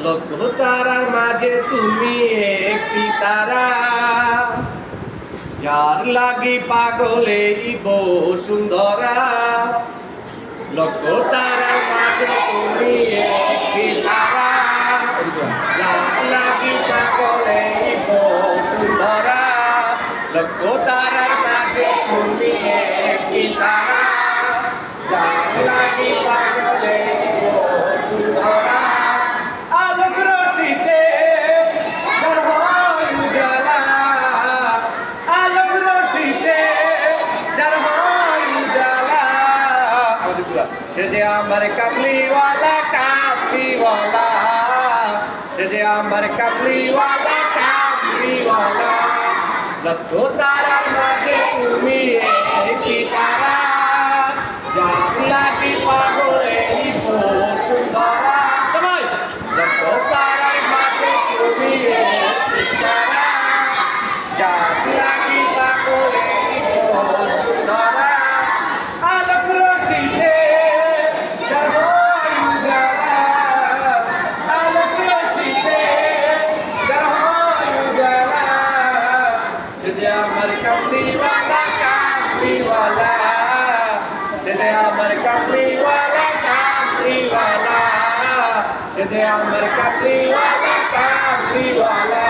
লক্ষ তারার মাঝে তুমি একটি তারা, যার লাগি পাগলে বসুন্ধরা। লক্ষ তারার মাঝে তুমি একটি তারা, যার লাগি পাগলে বসুন্ধরা। লক্ষ তারার মাঝে তুমি একটি তারা, যার লাগি পাগলে বসুন্ধরা। আলোক রশিতে যার হয় উজালা, আলোক রশিতে যার হয় উজালা। সে যে আমার কামলিওয়ালা কামলিওয়ালা, সে যে আমার কামলিওয়ালা কামলিওয়ালা। লক্ষ তারার মাঝে তুমি একটি তারা, যার লাগি পাগলে বসুন্ধরা। সবাই লক্ষ তারার মাঝে তুমি একটি তারা, যার লাগি পাগলে বসুন্ধরা। আলোক রশিতে যার হয় উজালা, আলোক রশিতে যার হয় উজালা। সে যে আমার কামলিওয়ালা কামলিওয়ালা, সে যে আমার কামলিওয়ালা কামলিওয়ালা, সে যে আমার কামলিওয়ালা কামলিওয়ালা।